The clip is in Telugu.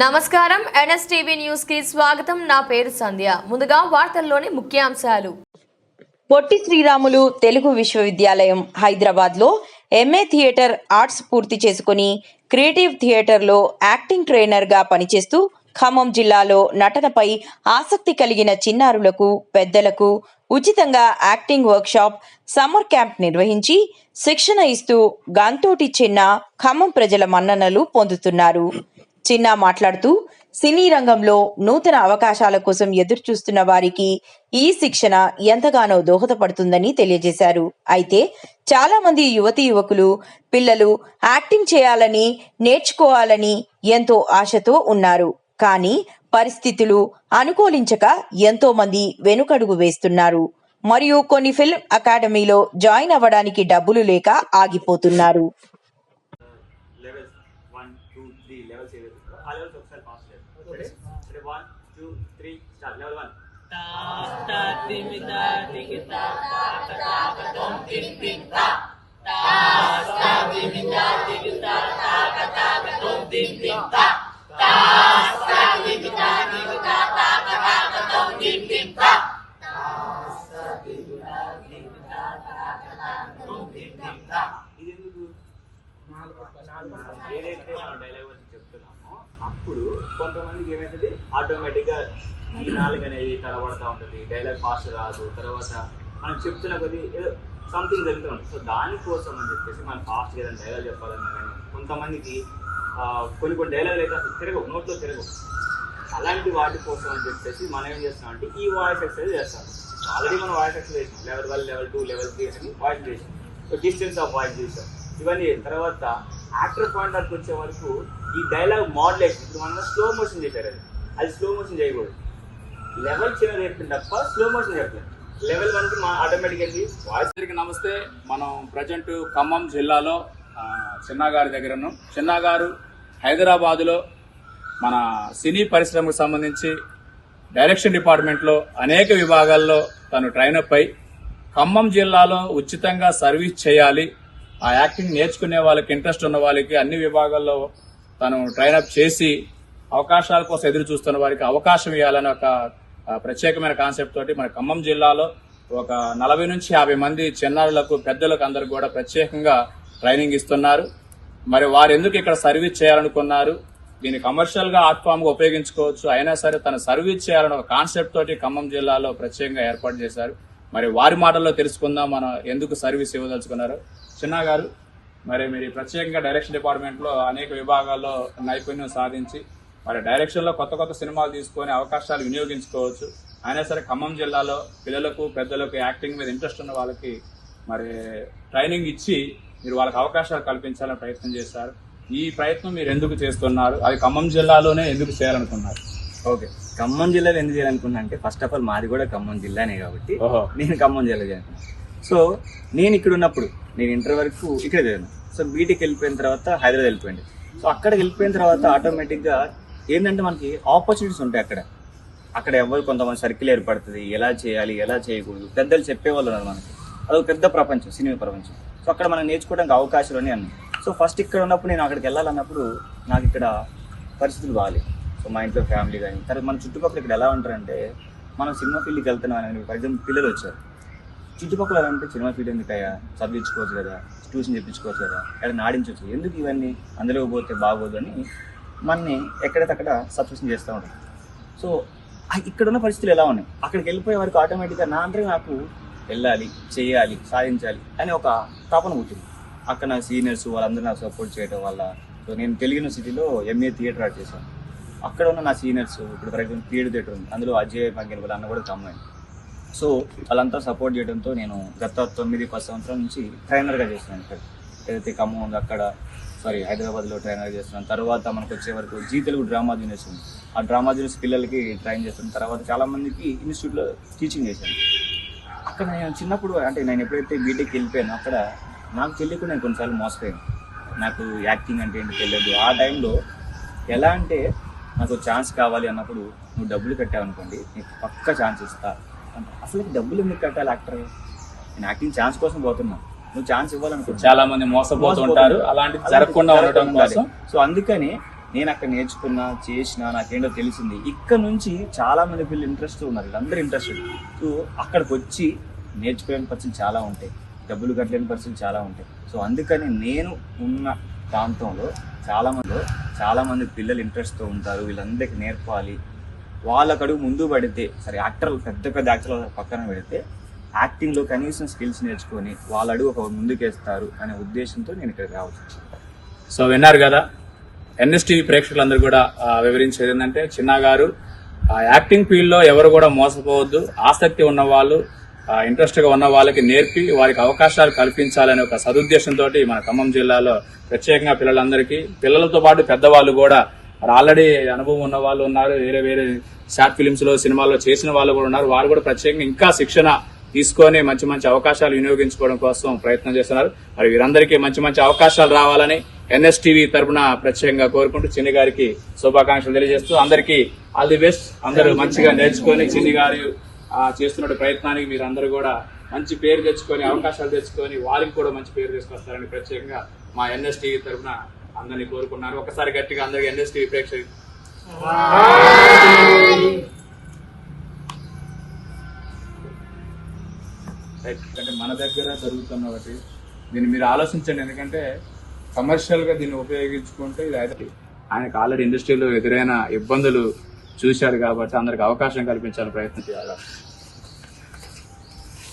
నమస్కారం ఎన్ఎస్టీవీ న్యూస్ కి స్వాగతం. నా పేరు సంధ్య. ముందుగా వార్తల్లోని ముఖ్యాంశాలు. పొట్టి శ్రీరాములు తెలుగు విశ్వవిద్యాలయం హైదరాబాద్లో ఎంఏ థియేటర్ ఆర్ట్స్ పూర్తి చేసుకుని క్రియేటివ్ థియేటర్లో యాక్టింగ్ ట్రైనర్గా పనిచేస్తూ ఖమ్మం జిల్లాలో నటనపై ఆసక్తి కలిగిన చిన్నారులకు పెద్దలకు ఉచితంగా యాక్టింగ్ వర్క్షాప్ సమ్మర్ క్యాంప్ నిర్వహించి శిక్షణ ఇస్తూ గంతోటి చిన్న ఖమ్మం ప్రజల మన్ననలు పొందుతున్నారు. చిన్న మాట్లాడుతూ సినీ రంగంలో నూతన అవకాశాల కోసం ఎదురు చూస్తున్న వారికి ఈ శిక్షణ ఎంతగానో దోహదపడుతుందని తెలియజేశారు. అయితే చాలా మంది యువతీ యువకులు పిల్లలు యాక్టింగ్ చేయాలని నేర్చుకోవాలని ఎంతో ఆశతో ఉన్నారు. కానీ పరిస్థితులు అనుకూలించక ఎంతో మంది వెనుకడుగు వేస్తున్నారు. మరియు కొన్ని ఫిల్మ్ అకాడమీలో జాయిన్ అవ్వడానికి డబ్బులు లేక ఆగిపోతున్నారు. ఏదైతే మనం డైలాగ్ వచ్చి చెప్తున్నామో అప్పుడు కొంతమందికి ఏమైతుంది, ఆటోమేటిక్గా ఈ నాలుగు అనేది తడబడతా ఉంటుంది, డైలాగ్ ఫాస్ట్ రాదు, తర్వాత మనం చెప్తున్న కొద్ది ఏదో సంథింగ్ జరుగుతూ ఉంటుంది. సో దానికోసం అని చెప్పేసి మనం ఫాస్ట్గా ఏదైనా డైలాగ్ చెప్పాలన్నా కానీ కొంతమందికి కొన్ని డైలాగులు అయితే అసలు తిరగవు, నోట్లో తిరగవు. అలాంటి వాటి కోసం అని చెప్పేసి మనం ఏం చేస్తామంటే ఈ వాయిస్ ఎక్సర్సైజ్ చేస్తాం. ఆల్రెడీ మనం వాయిస్ ఎక్సర్సైజ్ చేసాం, లెవెల్ 1, లెవెల్ 2, లెవెల్ 3 అని వాయిస్ చేసాం. సో డిస్టెన్స్ ఆఫ్ వాయిస్ చేసాం. ఇవన్నీ తర్వాత యాక్టర్ పాయింట్ ఆఫ్ వచ్చే వరకు ఈ డైలాగ్ మోడ్యులేషన్, ఇప్పుడు మనం స్లో మోషన్ చేశారు, అది స్లో మోషన్ చేయకూడదు. లెవెల్ చిన్న చెప్పింది తప్ప స్లో మోషన్ చెప్పలేదు. లెవెల్ 1కి మా ఆటోమేటిక్గా వాయిస్. నమస్తే. మనం ప్రజెంట్ ఖమ్మం జిల్లాలో చిన్నగారి దగ్గర ఉన్నాం. చిన్నగారు హైదరాబాదులో మన సినీ పరిశ్రమకు సంబంధించి డైరెక్షన్ డిపార్ట్మెంట్లో అనేక విభాగాల్లో తను ట్రైనప్ అయి ఖమ్మం జిల్లాలో ఉచితంగా సర్వీస్ చేయాలి, ఆ యాక్టింగ్ నేర్చుకునే వాళ్ళకి, ఇంట్రెస్ట్ ఉన్న వాళ్ళకి అన్ని విభాగాల్లో తను ట్రైనప్ చేసి అవకాశాల కోసం ఎదురు చూస్తున్న వారికి అవకాశం ఇవ్వాలని ఒక ప్రత్యేకమైన కాన్సెప్ట్ తోటి మన ఖమ్మం జిల్లాలో ఒక 40 నుంచి 50 మంది చిన్నారులకు పెద్దలకు అందరికి కూడా ప్రత్యేకంగా ట్రైనింగ్ ఇస్తున్నారు. మరి వారు ఎందుకు ఇక్కడ సర్వీస్ చేయాలనుకున్నారు, దీన్ని కమర్షియల్ గా ఆర్ట్ ఫామ్ గా ఉపయోగించుకోవచ్చు, అయినా సరే తను సర్వీస్ చేయాలని ఒక కాన్సెప్ట్ తోటి ఖమ్మం జిల్లాలో ప్రత్యేకంగా ఏర్పాటు చేశారు. మరి వారి మాటల్లో తెలుసుకుందాం మనం ఎందుకు సర్వీస్ ఇవ్వదలుచుకున్నారు. చిన్న గారు, మరి మీరు ప్రత్యేకంగా డైరెక్షన్ డిపార్ట్మెంట్ లో అనేక విభాగాల్లో నైపుణ్యం సాధించి మరి డైరెక్షన్ లో కొత్త కొత్త సినిమాలు తీసుకొని అవకాశాలు వినియోగించుకోవచ్చు. అయినా సరే ఖమ్మం జిల్లాలో పిల్లలకు పెద్దలకు యాక్టింగ్ మీద ఇంట్రెస్ట్ ఉన్న వాళ్ళకి మరి ట్రైనింగ్ ఇచ్చి మీరు వాళ్ళకి అవకాశాలు కల్పించాలని ప్రయత్నం చేశారు. ఈ ప్రయత్నం మీరు ఎందుకు చేస్తున్నారు, అది ఖమ్మం జిల్లాలోనే ఎందుకు చేయాలనుకున్నారు? ఓకే, ఖమ్మం జిల్లాలో ఎందుకు చేయాలనుకున్నా అంటే ఫస్ట్ ఆఫ్ ఆల్ మాది కూడా ఖమ్మం జిల్లానే కాబట్టి నేను ఖమ్మం జిల్లా చేయాలనుకున్నాను. సో నేను ఇక్కడ ఉన్నప్పుడు నేను ఇంటర్ వరకు ఇక్కడ చదివాను. సో బీటెక్ వెళ్ళిపోయిన తర్వాత హైదరాబాద్ వెళ్ళిపోయింది. సో అక్కడికి వెళ్ళిపోయిన తర్వాత ఆటోమేటిక్గా ఏంటంటే మనకి ఆపర్చునిటీస్ ఉంటాయి. అక్కడ ఎవరు కొంతమంది సర్కిల్ ఏర్పడుతుంది, ఎలా చేయాలి ఎలా చేయకూడదు పెద్దలు చెప్పేవాళ్ళు ఉన్నారు మనకి. అదొక పెద్ద ప్రపంచం, సినిమా ప్రపంచం. సో అక్కడ మనం నేర్చుకోవడానికి అవకాశాలు అని అన్నీ. సో ఫస్ట్ ఇక్కడ ఉన్నప్పుడు నేను అక్కడికి వెళ్ళాలన్నప్పుడు నాకు ఇక్కడ పరిస్థితులు బాగాలేదు. సో మా ఇంట్లో ఫ్యామిలీ కానీ తర్వాత మన చుట్టుపక్కల ఇక్కడ ఎలా ఉంటారంటే మనం సినిమా ఫీల్డ్కి వెళ్తున్నాం అని ఫర్ ఎగ్జాంపుల్ పిల్లలు వచ్చారు, చుట్టుపక్కల ఎలా అంటే సినిమా ఫీల్డ్ ఎందుకయ్యా, చదివించుకోవచ్చు కదా, ట్యూషన్ చెప్పించుకోవచ్చు కదా, ఎక్కడ నాడించవచ్చు, ఎందుకు ఇవన్నీ అందులో పోతే బాగోదు అని మనని ఎక్కడైతే అక్కడ సబ్స్క్రిప్షన్ చేస్తూ ఉంటాం. సో ఇక్కడ ఉన్న పరిస్థితులు ఎలా ఉన్నాయి, అక్కడికి వెళ్ళిపోయే వరకు ఆటోమేటిక్గా నా అంటే నాకు వెళ్ళాలి, చేయాలి, సాధించాలి అని ఒక తపన పుట్టింది. అక్కడ నా సీనియర్స్ వాళ్ళందరూ నాకు సపోర్ట్ చేయడం వల్ల సో నేను తెలుగు యూనివర్సిటీలో ఎంఏ థియేటర్ ఆర్ట్ చేశాను. అక్కడ ఉన్న నా సీనియర్స్ ఇప్పుడు ఫర్ ఎగ్జాంపుల్ క్రియేటివ్ థియేటర్ ఉంది, అందులో అజయ్ పంగిన వాళ్ళ అన్న కూడా కమ్మాయి. సో వాళ్ళంతా సపోర్ట్ చేయడంతో నేను గత 9-10 సంవత్సరాల నుంచి ట్రైనర్గా చేస్తున్నాను. ఇక్కడ ఏదైతే ఖమ్మం ఉందో అక్కడ హైదరాబాద్లో ట్రైనర్ చేస్తున్నాను. తర్వాత మనకు వచ్చే వరకు జీ తెలుగు డ్రామా జూనియర్స్ ఉంది, ఆ డ్రామా జూనియర్స్ పిల్లలకి ట్రైన్ చేస్తున్నాను. తర్వాత చాలామందికి ఇన్స్టిట్యూట్లో టీచింగ్ చేశాను. అక్కడ నేను చిన్నప్పుడు అంటే నేను ఎప్పుడైతే బీటెక్ వెళ్ళిపోయానో అక్కడ నాకు తెలియకుండా నేను కొన్నిసార్లు మోసపోయాను. నాకు యాక్టింగ్ అంటే ఏంటి తెలియదు. ఆ టైంలో ఎలా అంటే నాకు ఛాన్స్ కావాలి అన్నప్పుడు నువ్వు డబ్బులు కట్టావనుకోండి నీకు పక్కా ఛాన్స్ ఇస్తా అంటే, అసలు డబ్బులు ఎందుకు కట్టాలి యాక్టర్, నేను యాక్టింగ్ ఛాన్స్ కోసం పోతున్నా, నువ్వు ఛాన్స్ ఇవ్వాలనుకో. చాలా మంది మోసపోతుంటారు, అలాంటి జరగకుండా ఉండడం కోసం. సో అందుకని నేను అక్కడ నేర్చుకున్నా చేసిన నాకేంటో తెలిసింది. ఇక్కడ నుంచి చాలా మంది పిల్లలు ఇంట్రెస్ట్ ఉన్నారు, వీళ్ళందరూ ఇంట్రెస్టెడ్. సో అక్కడికి వచ్చి నేర్చుకోలేని పరిస్థితులు చాలా ఉంటాయి, డబ్బులు కట్టలేని పరిస్థితులు చాలా ఉంటాయి. సో అందుకని నేను ఉన్న ప్రాంతంలో చాలా మంది పిల్లలు ఇంట్రెస్ట్తో ఉంటారు, వీళ్ళందరికీ నేర్పాలి. వాళ్ళకు అడుగు ముందు పడితే సరే, యాక్టర్లు పెద్ద యాక్టర్లు పక్కన పెడితే యాక్టింగ్లో కనీసం స్కిల్స్ నేర్చుకొని వాళ్ళ అడుగు ఒక ముందుకేస్తారు అనే ఉద్దేశంతో నేను ఇక్కడికి రావచ్చు. సో విన్నారు కదా, ఎన్ఎస్టీవీ ప్రేక్షకులందరూ కూడా వివరించేది ఏంటంటే, చిన్న గారు యాక్టింగ్ ఫీల్డ్ లో ఎవరు కూడా మోసపోవద్దు, ఆసక్తి ఉన్న వాళ్ళు, ఇంట్రెస్ట్ గా ఉన్న వాళ్ళకి నేర్పి వారికి అవకాశాలు కల్పించాలనే ఒక సదుద్దేశంతో మన ఖమ్మం జిల్లాలో ప్రత్యేకంగా పిల్లలందరికీ, పిల్లలతో పాటు పెద్దవాళ్ళు కూడా ఆల్రెడీ అనుభవం ఉన్న వాళ్ళు ఉన్నారు, వేరే షార్ట్ ఫిలిమ్స్ లో సినిమాల్లో చేసిన వాళ్ళు కూడా ఉన్నారు. వారు కూడా ప్రత్యేకంగా ఇంకా శిక్షణ తీసుకొని మంచి అవకాశాలు వినియోగించుకోవడం కోసం ప్రయత్నం చేస్తున్నారు. మరి వీరందరికీ మంచి అవకాశాలు రావాలని ఎన్ఎస్టీవీ తరఫున ప్రత్యేకంగా కోరుకుంటూ చిన్ని గారికి శుభాకాంక్షలు తెలియజేస్తూ అందరికీ ఆల్ ది బెస్ట్. అందరూ మంచిగా నేర్చుకొని చిన్ని గారు చేస్తున్న ప్రయత్నానికి మీరు అందరూ కూడా మంచి పేరు తెచ్చుకొని, అవకాశాలు తెచ్చుకొని వారికి కూడా మంచి పేరు తీసుకొస్తారని ప్రత్యేకంగా మా ఎన్ఎస్టీవీ తరఫున అందరినీ కోరుకున్నారు. ఒకసారి గట్టిగా అందరికీ ఎన్ఎస్టీవీ ప్రేక్షకులు అంటే మన దగ్గర జరుగుతున్న ఒకటి దీన్ని మీరు ఆలోచించండి. ఎందుకంటే కమర్షియల్ గా దీన్ని ఉపయోగించుకుంటే ఇది అయితే ఆయనకు ఆల్రెడీ ఇండస్ట్రీలో ఎదురైన ఇబ్బందులు చూశారు కాబట్టి అందరికి అవకాశం కల్పించాలని ప్రయత్నం చేయాలి.